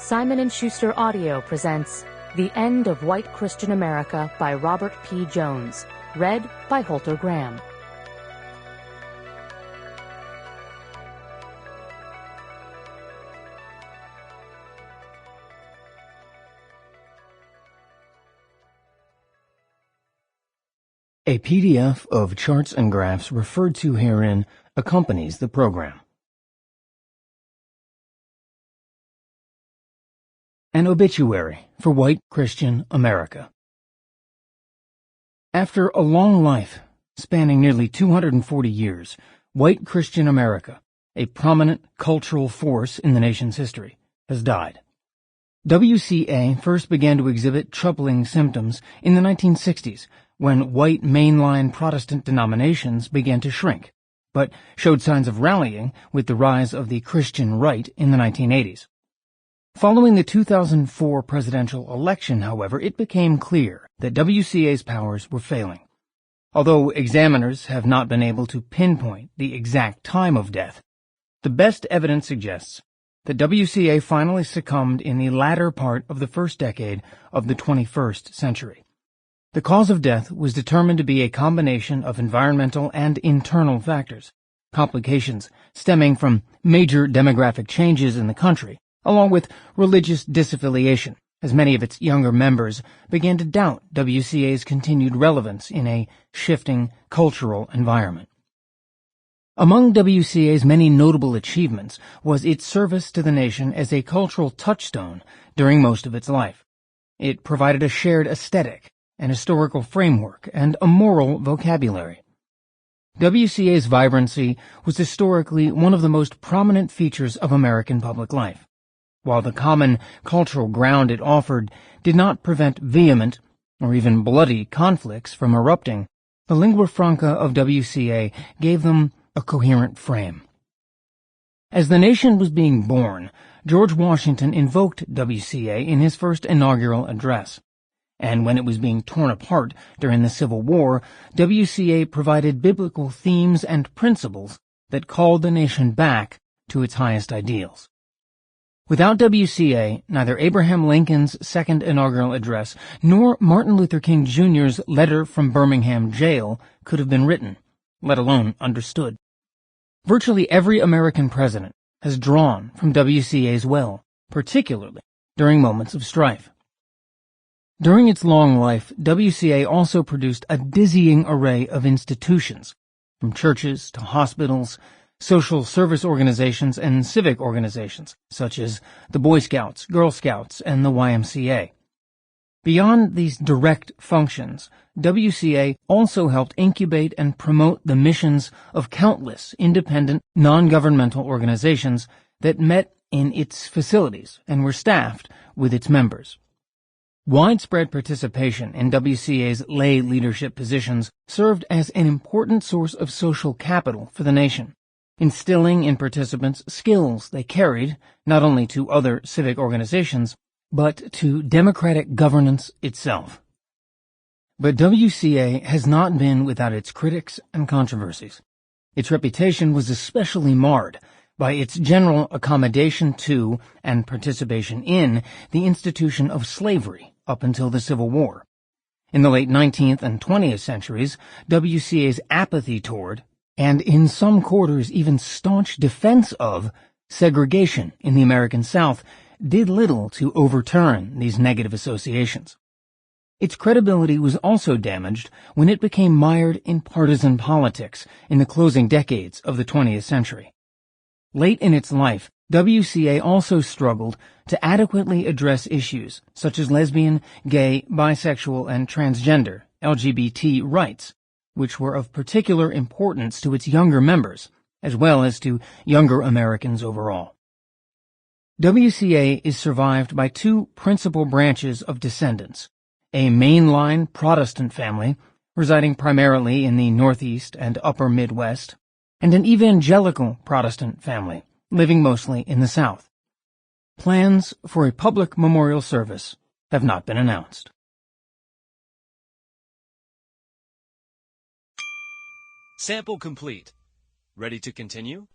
Simon & Schuster Audio presents The End of White Christian America by Robert P. Jones, read by Holter Graham. A PDF of charts and graphs referred to herein accompanies the program. An obituary for white Christian America. After a long life, spanning nearly 240 years, white Christian America, a prominent cultural force in the nation's history, has died. WCA first began to exhibit troubling symptoms in the 1960s when white mainline Protestant denominations began to shrink, but showed signs of rallying with the rise of the Christian right in the 1980s. Following the 2004 presidential election, however, it became clear that WCA's powers were failing. Although examiners have not been able to pinpoint the exact time of death, the best evidence suggests that WCA finally succumbed in the latter part of the first decade of the 21st century. The cause of death was determined to be a combination of environmental and internal factors, complications stemming from major demographic changes in the country, along with religious disaffiliation, as many of its younger members began to doubt WCA's continued relevance in a shifting cultural environment. Among WCA's many notable achievements was its service to the nation as a cultural touchstone during most of its life. It provided a shared aesthetic, an historical framework, and a moral vocabulary. WCA's vibrancy was historically one of the most prominent features of American public life. While the common cultural ground it offered did not prevent vehement or even bloody conflicts from erupting, the lingua franca of WCA gave them a coherent frame. As the nation was being born, George Washington invoked WCA in his first inaugural address. And when it was being torn apart during the Civil War, WCA provided biblical themes and principles that called the nation back to its highest ideals. Without WCA, neither Abraham Lincoln's second inaugural address nor Martin Luther King Jr.'s letter from Birmingham jail could have been written, let alone understood. Virtually every American president has drawn from WCA's well, particularly during moments of strife. During its long life, WCA also produced a dizzying array of institutions, from churches to hospitals, social service organizations, and civic organizations, such as the Boy Scouts, Girl Scouts, and the YMCA. Beyond these direct functions, WCA also helped incubate and promote the missions of countless independent, non-governmental organizations that met in its facilities and were staffed with its members. Widespread participation in WCA's lay leadership positions served as an important source of social capital for the nation, instilling in participants skills they carried not only to other civic organizations, but to democratic governance itself. But WCA has not been without its critics and controversies. Its reputation was especially marred by its general accommodation to and participation in the institution of slavery up until the Civil War. In the late 19th and 20th centuries, WCA's apathy toward, and in some quarters even staunch defense of, segregation in the American South did little to overturn these negative associations. Its credibility was also damaged when it became mired in partisan politics in the closing decades of the 20th century. Late in its life, WCA also struggled to adequately address issues such as lesbian, gay, bisexual, and transgender LGBT rights, which were of particular importance to its younger members, as well as to younger Americans overall. WCA is survived by two principal branches of descendants, a mainline Protestant family residing primarily in the Northeast and Upper Midwest, and an evangelical Protestant family living mostly in the South. Plans for a public memorial service have not been announced. Sample complete. Ready to continue?